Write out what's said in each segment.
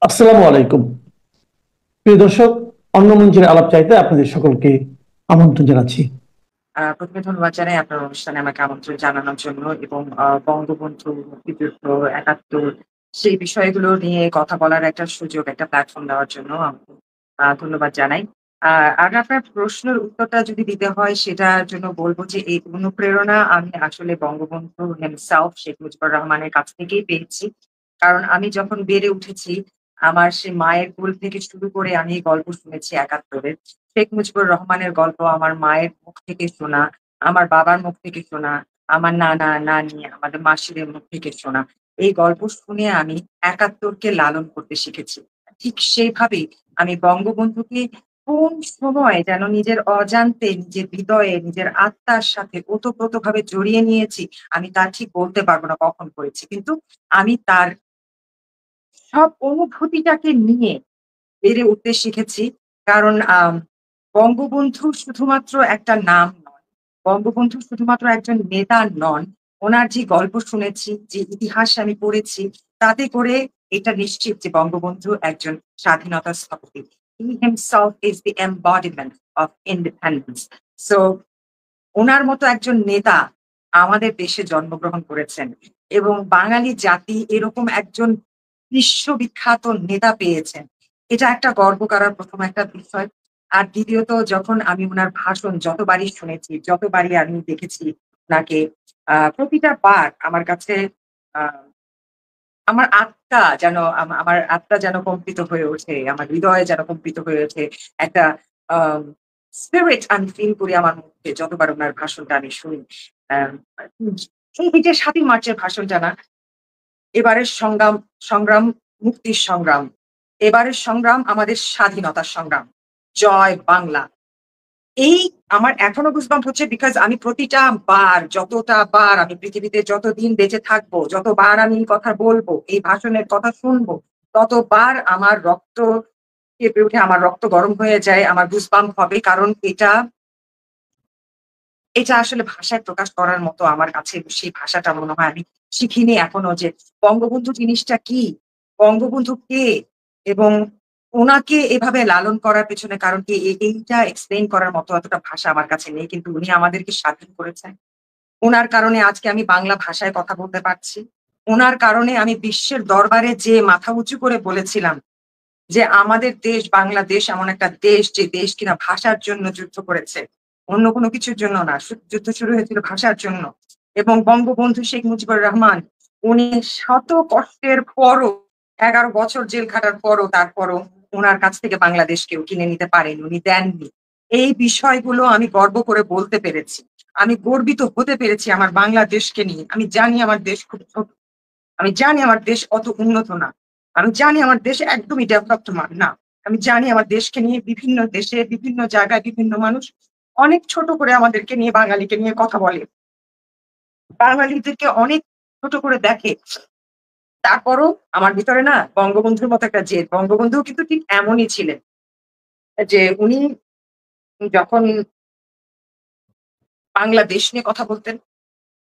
আসসালামু আলাইকুম। প্রিয় দর্শক, অন্য মঞ্চের আলাপ চাইতে আপনাদের সকলকে আমন্ত্রণ জানাচ্ছি। প্রথমে ধন্যবাদ জানাই আপনার অনুষ্ঠানে আমাকে আমন্ত্রণ জানানোর জন্য এবং বঙ্গবন্ধু, মুক্তিযুদ্ধ, ৭১ সেই বিষয়গুলো নিয়ে কথা বলার একটা সুযোগ, একটা প্ল্যাটফর্ম দেওয়ার জন্য ধন্যবাদ জানাই। আর আপনার প্রশ্নের উত্তরটা যদি দিতে হয় সেটার জন্য বলব যে এই অনুপ্রেরণা আমি আসলে বঙ্গবন্ধু হিমসেলফ শেখ মুজিবুর রহমানের কাছ থেকেই পেয়েছি। কারণ আমি যখন বেড়ে উঠেছি, আমার সেই মায়ের কোল থেকে শুরু করে আমি এই গল্প শুনেছি ৭১ এর। শেখ মুজিবুর রহমানের গল্প আমার মায়ের মুখ থেকে শোনা, আমার বাবার মুখ থেকে শোনা, আমার নানা, নানি, আমাদের মাসিদের মুখ থেকে শোনা। এই গল্প শুনে আমি ৭১ কে লালন করতে শিখেছি। ঠিক সেইভাবেই আমি বঙ্গবন্ধুকে কোন সময় যেন নিজের অজান্তে, নিজের হৃদয়ে, নিজের আত্মার সাথে ওতপ্রোতভাবে জড়িয়ে নিয়েছি, আমি তা ঠিক বলতে পারব না কখন করেছি। কিন্তু আমি তার সব অনুভূতিটাকে নিয়ে বেড়ে উঠতে শিখেছি। কারণ বঙ্গবন্ধু শুধুমাত্র একটা নাম নয়। বঙ্গবন্ধু শুধুমাত্র একজন নেতা নন। উনার যে গল্প শুনেছি, যে ইতিহাস আমি পড়েছি, তাতে করে এটা নিশ্চিত যে বঙ্গবন্ধু একজন স্বাধীনতার স্থপতি। He himself is the embodiment of independence. So উনার মতো একজন নেতা আমাদের দেশে জন্মগ্রহণ করেছেন এবং বাঙালি জাতি এরকম একজন বিশ্ববিখ্যাত নেতা পেয়েছেন। এটা একটা গর্ব করার ১ম একটা বিষয়। আর দ্বিতীয়ত যখন আমি উনার ভাষণ যতবারই শুনেছি, যতবারই আমি দেখেছি উনাকে, প্রতিটা বার আমার কাছে আ আমার আত্মা যেন আমার আত্মা যেন কম্পিত হয়ে ওঠে। আমার হৃদয় যেন কম্পিত হয়ে ওঠে। একটা আম স্পিরিট আমি ফিল করি আমার মধ্যে যতবার উনার ভাষণটা আমি শুনি। অ্যাম এই যে ৭ই মার্চের ভাষণটা না, এবারের সংগ্রাম মুক্তির সংগ্রাম। এবারের সংগ্রাম আমাদের স্বাধীনতার সংগ্রাম। জয় বাংলা। এই আমার এখনো গুজবাম্প হচ্ছে বিকজ আমি প্রতিটা বার, যতটা বার আমি পৃথিবীতে যতদিন বেঁচে থাকবো, যতবার আমি এই কথা বলবো, এই ভাষণের কথা শুনবো, ততবার আমার রক্ত কেঁপে উঠে, আমার রক্ত গরম হয়ে যায়, আমার গুজবাম্প হবে। কারণ এটা আসলে ভাষায় প্রকাশ করার মতো আমার কাছে সেই ভাষাটা মনে হয় আমি শিখিনি এখনো যে বঙ্গবন্ধু জিনিসটা কি? বঙ্গবন্ধু কে? এবং উনাকে এভাবে লালন করার পেছনে কারণ কি এইটা এক্সপ্লেইন করার মতো এতটা ভাষা আমার কাছে নেই। কিন্তু উনি আমাদেরকে স্বাধীন করেছেন। উনার কারণে আজকে আমি বাংলা ভাষায় কথা বলতে পারছি। উনার কারণে আমি বিশ্বের দরবারে যেয়ে মাথা উঁচু করে বলেছিলাম যে আমাদের দেশ বাংলাদেশ এমন একটা দেশ যে দেশ কিনা ভাষার জন্য যুদ্ধ করেছে। অন্য কোনো কিছুর জন্য না। যুদ্ধ শুরু হয়েছিল ভাষার জন্য। এবং বঙ্গবন্ধু শেখ মুজিবুর রহমান উনি শত কষ্টের পরও ১১ বছর জেল খাটার পরও তারপরও উনার কাছ থেকে বাংলাদেশ কেউ কিনে নিতে পারেনি। উনি দেননি। এই বিষয়গুলো আমি গর্ব করে বলতে পেরেছি। আমি গর্বিত হতে পেরেছি আমার বাংলাদেশকে নিয়ে। আমি জানি আমার দেশ খুব ছোট। আমি জানি আমার দেশ অত উন্নত না। আমি জানি আমার দেশ একদমই ডেভেলপড না। আমি জানি আমার দেশকে নিয়ে বিভিন্ন দেশে, বিভিন্ন জায়গায় বিভিন্ন মানুষ অনেক ছোট করে আমাদেরকে নিয়ে, বাঙালিকে নিয়ে কথা বলে। বাঙালিদেরকে অনেক ছোট করে দেখে। তারপরও আমার ভিতরে না বঙ্গবন্ধুর মতো একটা জেদ। বঙ্গবন্ধুও কিন্তু ঠিক এমনই ছিলেন। যে উনি যখন বাংলাদেশ নিয়ে কথা বলতেন,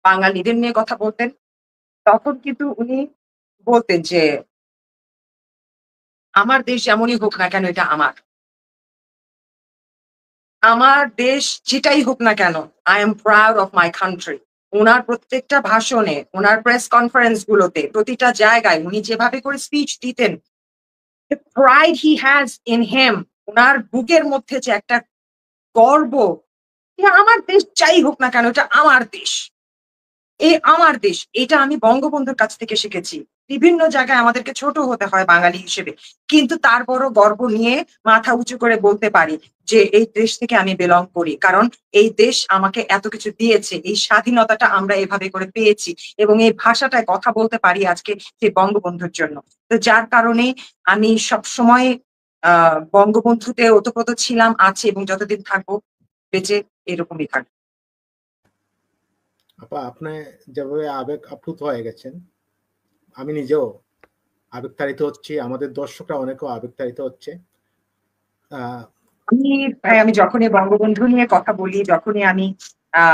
বাঙালিদের নিয়ে কথা বলতেন, তখন কিন্তু উনি বলতেন যে, "আমার দেশ যেমনই হোক না কেন এটা আমার। আমার দেশ যেটাই হোক না কেন, I am proud of my country." উনার প্রত্যেকটা ভাষণে, উনার প্রেস কনফারেন্স গুলোতে, প্রতিটা জায়গায় উনি যেভাবে করে স্পিচ দিতেন, the pride he has in him, উনার বুকের মধ্যে যে একটা গর্ব, যে আমার দেশ যাই হোক না কেন, এটা আমার দেশ। আমার দেশ। এটা আমি বঙ্গবন্ধুর কাছ থেকে শিখেছি। বিভিন্ন জায়গায় আমাদেরকে ছোট হতে হয় বাঙালি হিসেবে। কিন্তু তারপরও গর্ব নিয়ে মাথা উঁচু করে বলতে পারি যে, এই দেশ থেকে আমি বিলং করি। কারণ এই দেশ আমাকে এত কিছু দিয়েছে। এই স্বাধীনতাটা আমরা এভাবে করে পেয়েছি এবং এই ভাষাটায় কথা বলতে পারি আজকে সেই বঙ্গবন্ধুর জন্য। তো যার কারণে আমি সবসময় আ বঙ্গবন্ধুতে ওতপ্রোত ছিলাম, আছি এবং যতদিন থাকবো বেঁচে এরকমই থাকবো। আপা আপনি যেভাবে আবেগ আপ্লুত হয়ে গেছেন, আমি নিজেও আবেগতাড়িত হচ্ছি। আমাদের দর্শকরা অনেকেও আবেগতাড়িত হচ্ছে। আ আমি যখনই বঙ্গবন্ধু নিয়ে কথা বলি, যখনই আমি আ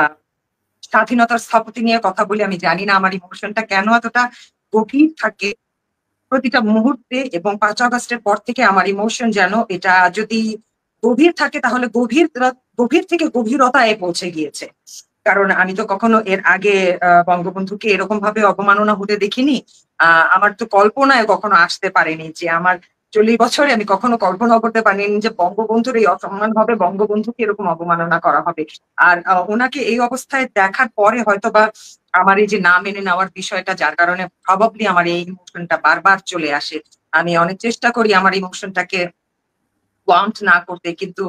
স্বাধীনতার স্থপতি নিয়ে কথা বলি, আমি জানি না আমার ইমোশনটা কেন এতটা গভীর থাকে। প্রতিটা মুহূর্তে এবং ৫ আগস্টের পর থেকে আমার ইমোশন যেন এটা যদি গভীর থাকে তাহলে গভীর থেকে গভীরতায় পৌঁছে গিয়েছে। কারণ আমি তো কখনো এর আগে বঙ্গবন্ধুকে এরকমভাবে অবমাননা হতে দেখিনি। আমার তো কল্পনায় কখনো আসতে পারেনি যে আমার ৪০ বছরে আমি কখনো কল্পনাও করতে পারিনি যে বঙ্গবন্ধুর এই অসম্মান হবে, বঙ্গবন্ধুকে এরকম অবমাননা করা হবে। আর উনাকে এই অবস্থায় দেখার পরে হয়তোবা আমার এই যে না মেনে নেওয়ার বিষয়টা যার কারণে প্রবাবলি আমার এই ইমোশনটা বারবার চলে আসে। আমি অনেক চেষ্টা করি আমার ইমোশনটাকে ওয়ান্ট না করতে, কিন্তু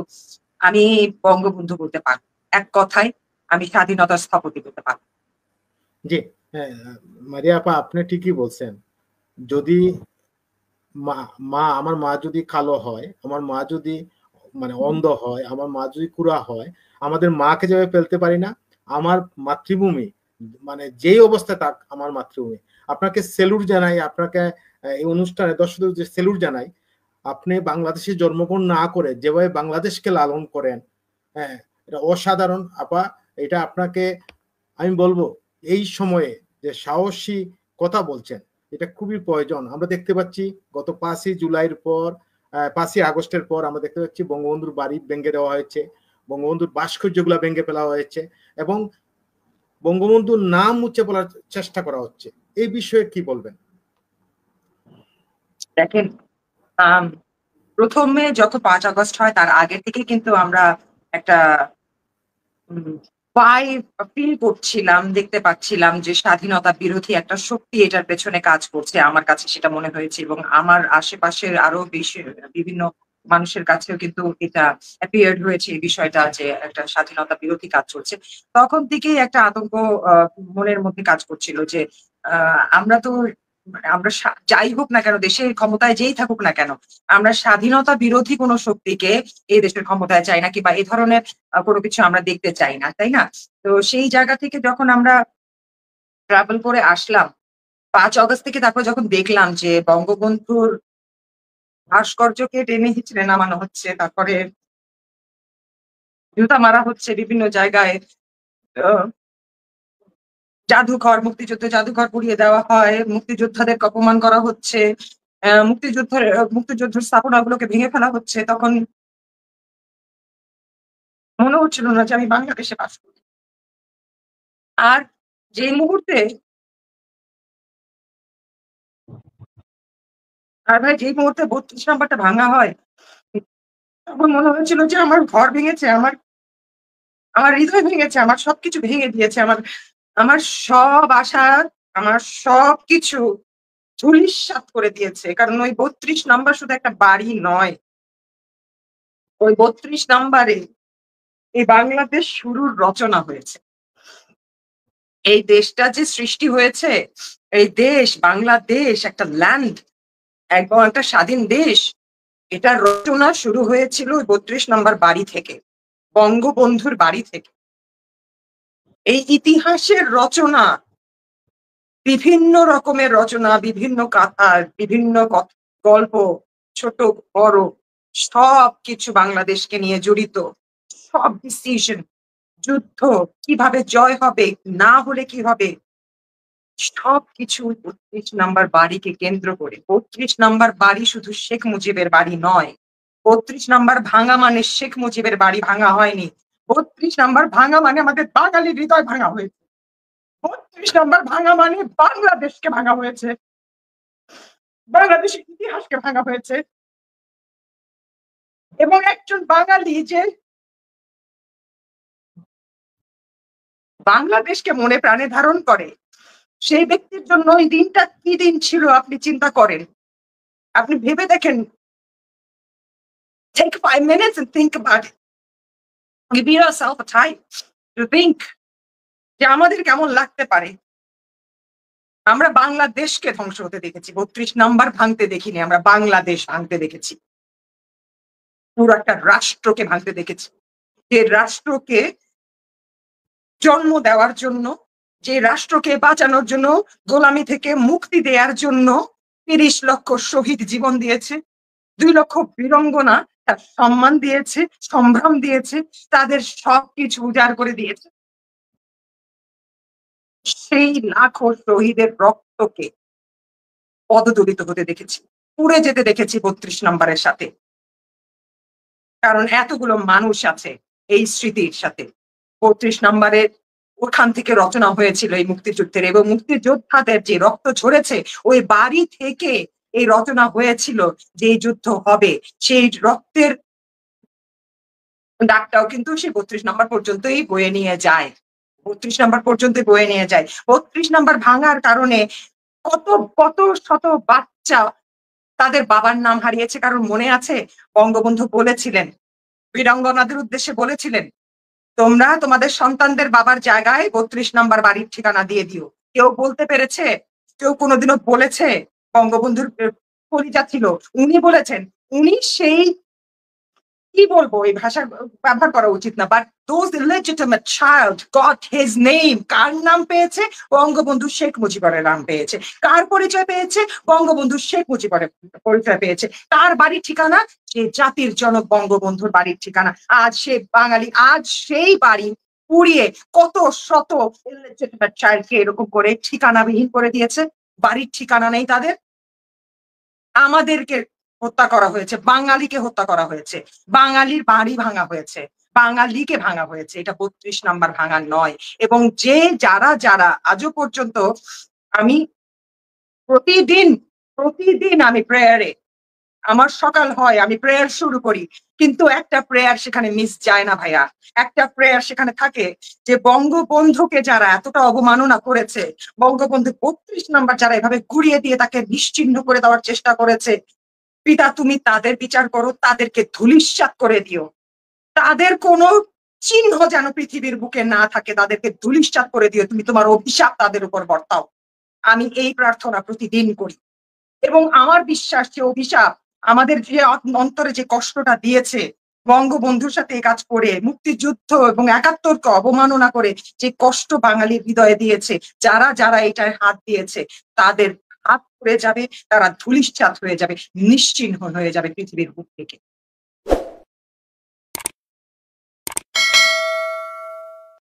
আমি বঙ্গবন্ধু বলতে পারব। এক কথায় আমি স্বাধীনতার স্থপতি বলতে পারব। জি, হ্যাঁ, মারিয়া আপা আপনি ঠিকই বলছেন। যদি আমার মা যদি কালো হয়, আমার মা যদি মানে অন্ধ হয়, আমার মা যদি কুঁড়া হয়, আমাদের মাকে যেভাবে ফেলতে পারি না, আমার মাতৃভূমি মানে যেই অবস্থা থাক আমার মাতৃভূমি। আপনাকে সেলুট জানাই, আপনাকে এই অনুষ্ঠানে দর্শকদের যে সেলুট জানাই। আপনি বাংলাদেশে জন্মগ্রহণ না করে যেভাবে বাংলাদেশকে লালন করেন, হ্যাঁ, এটা অসাধারণ আপা। এটা আপনাকে আমি বলবো এই সময়ে যে সাহসী কথা বলছেন এটা খুবই প্রয়োজন। আমরা দেখতে পাচ্ছি গত 5ই জুলাইয়ের পর 5ই আগস্টের পর আমরা দেখতে পাচ্ছি বঙ্গবন্ধুর বাড়ি ভেঙে দেওয়া হয়েছে, বঙ্গবন্ধুর ভাস্কর্যগুলো ভেঙে ফেলা হয়েছে এবং বঙ্গবন্ধুর নাম মুছে বলার চেষ্টা করা হচ্ছে। এই বিষয়ে কি বলবেন? দেখেন, আম প্রথমে যত ৫ আগস্ট হয় তার আগে থেকে কিন্তু আমরা একটা ফিল করছিলাম, দেখতে পাচ্ছিলাম যে স্বাধীনতা বিরোধী একটা শক্তি এটার পেছনে কাজ করছে। আমার কাছে সেটা মনে হয়েছে এবং আমার আশেপাশের আরো বেশি বিভিন্ন মানুষের কাছেও কিন্তু এটা অ্যাপিয়ার্ড হয়েছে এই বিষয়টা যে একটা স্বাধীনতা বিরোধী কাজ চলছে। তখন থেকেই একটা আতঙ্ক আ মনের মধ্যে কাজ করছিল যে আ আমরা তো আমরা যাই হোক না কেন, দেশের ক্ষমতায় যেই থাকুক না কেন, আমরা স্বাধীনতা বিরোধী কোনো শক্তিকে এই দেশের ক্ষমতায় চাই না কিংবা এই ধরনের কোনো কিছু আমরা দেখতে চাই না, তাই না? তো সেই জায়গা থেকে যখন আমরা ট্রাভেল করে আসলাম, ৫ অগাস্ট থেকে তারপর যখন দেখলাম যে বঙ্গবন্ধুর ভাস্কর্যকে টেনে হিঁচড়ে নামানো হচ্ছে, তারপরে জুতা মারা হচ্ছে বিভিন্ন জায়গায়। আ মুক্তিযুদ্ধ জাদুঘর পুড়িয়ে দেওয়া হয়, মুক্তিযোদ্ধাদেরকে অপমান করা হচ্ছে, মুক্তিযুদ্ধের স্থাপনাগুলোকে ভেঙে ফেলা হচ্ছে। তখন মনে হচ্ছিল না যে আমি বাংলাদেশে বাস করি। আর যেই মুহূর্তে ভাই যেই মুহূর্তে ৩২ নাম্বারটা ভাঙা হয়, তখন মনে হয়েছিল যে আমার ঘর ভেঙেছে, আমার হৃদয় ভেঙেছে, আমার সবকিছু ভেঙে দিয়েছে। আমার সব আশা, আমার সবকিছু ধূলিসাৎ করে দিয়েছে। কারণ ওই ৩২ নাম্বার শুধু একটা বাড়ি নয়। ওই ৩২ নাম্বারে এই বাংলাদেশ শুরুর রচনা হয়েছে। এই দেশটা যে সৃষ্টি হয়েছে, এই দেশ বাংলাদেশ একটা ল্যান্ড, একদম একটা স্বাধীন দেশ। এটার রচনা শুরু হয়েছিল ওই ৩২ নাম্বার বাড়ি থেকে, বঙ্গবন্ধুর বাড়ি থেকে। এই ইতিহাসের রচনা, বিভিন্ন রকমের রচনা, বিভিন্ন কাথার, বিভিন্ন গল্প, ছোট বড় সবকিছু বাংলাদেশকে নিয়ে জড়িত। সব ডিসিশন, যুদ্ধ, কিভাবে জয় হবে, না হলে কি হবে, সবকিছু ৩২ নাম্বার বাড়িকে কেন্দ্র করে। ৩২ নাম্বার বাড়ি শুধু শেখ মুজিবের বাড়ি নয়। ৩২ নাম্বার ভাঙা মানে শেখ মুজিবের বাড়ি ভাঙা হয়নি। ৩২ নাম্বার ভাঙা মানে আমাদের বাঙালির হৃদয় ভাঙা হয়েছে। ৩২ নাম্বার ভাঙা মানে বাংলাদেশকে ভাঙা হয়েছে। বাংলাদেশের ইতিহাসকে ভাঙা হয়েছে। এবং একজন বাঙালি যে বাংলাদেশকে মনে প্রাণে ধারণ করে, সেই ব্যক্তির জন্য এই দিনটা কি দিন ছিল আপনি চিন্তা করেন। আপনি ভেবে দেখেন, take 5 minutes and think about it. Give yourself a time to think যে আমাদের কেমন লাগতে পারে। আমরা বাংলাদেশকে ধ্বংস হতে দেখেছি। ৩২ নাম্বার ভাঙতে দেখিনি, আমরা বাংলাদেশ ভাঙতে দেখেছি। পুরো একটা রাষ্ট্রকে ভাঙতে দেখেছি। যে রাষ্ট্রকে জন্ম দেওয়ার জন্য, যে রাষ্ট্রকে বাঁচানোর জন্য, গোলামি থেকে মুক্তি দেয়ার জন্য ৩০ লক্ষ শহীদ জীবন দিয়েছে। ২ লক্ষ বীরাঙ্গনা তার সম্মান দিয়েছে, সম্ভ্রম দিয়েছে, তাদের সবকিছু উজাড় করে দিয়েছে। সেই লাখো শহীদের রক্তকে পদদলিত হতে দেখেছি, পুড়ে যেতে দেখেছি 32 নম্বরের সাথে। কারণ এতগুলো মানুষ আছে এই স্মৃতির সাথে। 32 নম্বরের ওখান থেকে রচনা হয়েছিল এই মুক্তিযুদ্ধের, এবং মুক্তিযোদ্ধাদের যে রক্ত ঝরেছে ওই বাড়ি থেকে এই রচনা হয়েছিল যে এই যুদ্ধ হবে। সেই রক্তের দাগটাও কিন্তু সেই 32 নম্বর পর্যন্তই বয়ে নিয়ে যায়। 32 নম্বর পর্যন্ত বয়ে নিয়ে যায়। 32 নম্বর ভাঙার কারণে কত কত শত বাচ্চা তাদের বাবার নাম হারিয়েছে। কারণ মনে আছে বঙ্গবন্ধু বলেছিলেন, বীরাঙ্গনাদের উদ্দেশ্যে বলেছিলেন, তোমরা তোমাদের সন্তানদের বাবার জায়গায় 32 নাম্বার বাড়ির ঠিকানা দিয়ে দিও। কেউ বলতে পেরেছে? কেউ কোনোদিনও বলেছে? বঙ্গবন্ধুর কলিজা ছিল, উনি বলেছেন। উনি সেই, কি বলবো, এই ভাষা ব্যবহার করা উচিত না, but those illegitimate child got his name। কার নাম পেয়েছে? বঙ্গবন্ধু শেখ মুজিবুরের নাম পেয়েছে। কার পরিচয় পেয়েছে? বঙ্গবন্ধু শেখ মুজিবুরের পরিচয় পেয়েছে। কার বাড়ির ঠিকানা? যে জাতির জনক বঙ্গবন্ধুর বাড়ির ঠিকানা। আজ সে বাঙালি, আজ সেই বাড়ি পুড়িয়ে কত শত illegitimate child-কে এরকম করে ঠিকানাবিহীন করে দিয়েছে। বাড়ির ঠিকানা নেই তাদের। আমাদেরকে হত্যা করা হয়েছে, বাঙালিকে হত্যা করা হয়েছে, বাঙালির বাড়ি ভাঙা হয়েছে, বাঙালিকে ভাঙা হয়েছে। এটা 32 নাম্বার ভাঙা নয়। এবং যে যারা যারা আজও পর্যন্ত, আমি প্রতিদিন প্রতিদিন আমি প্রেয়ারে, আমার সকাল হয় আমি প্রেয়ার শুরু করি, কিন্তু একটা প্রেয়ার সেখানে মিস যায় না ভাইয়া। একটা প্রেয়ার সেখানে থাকে যে বঙ্গবন্ধুকে যারা এতটা অবমাননা করেছে, বঙ্গবন্ধু 32 নাম্বার যারা এভাবে ঘুরিয়ে দিয়ে তাকে নিশ্চিহ্ন করে দেওয়ার চেষ্টা করেছে, পিতা তুমি তাদের বিচার করো, তাদেরকে ধূলিসাৎ করে দিও, তাদের কোনো চিহ্ন যেন পৃথিবীর বুকে না থাকে, তাদেরকে ধূলিসাৎ করে দিও, তুমি তোমার অভিশাপ তাদের উপর বর্তাও। আমি এই প্রার্থনা প্রতিদিন করি, এবং আমার বিশ্বাস যে অভিশাপ আমাদের যে অন্তরে যে কষ্টটা দিয়েছে, বঙ্গবন্ধুর সাথে এই কাজ করে, মুক্তিযুদ্ধ এবং ৭১-কে অবমাননা করে যে কষ্ট বাঙালির হৃদয়ে দিয়েছে, যারা যারা এটায় হাত দিয়েছে তাদের হাত পড়ে যাবে, তারা ধূলিসাৎ হয়ে যাবে, নিশ্চিহ্ন হয়ে যাবে পৃথিবীর বুক থেকে।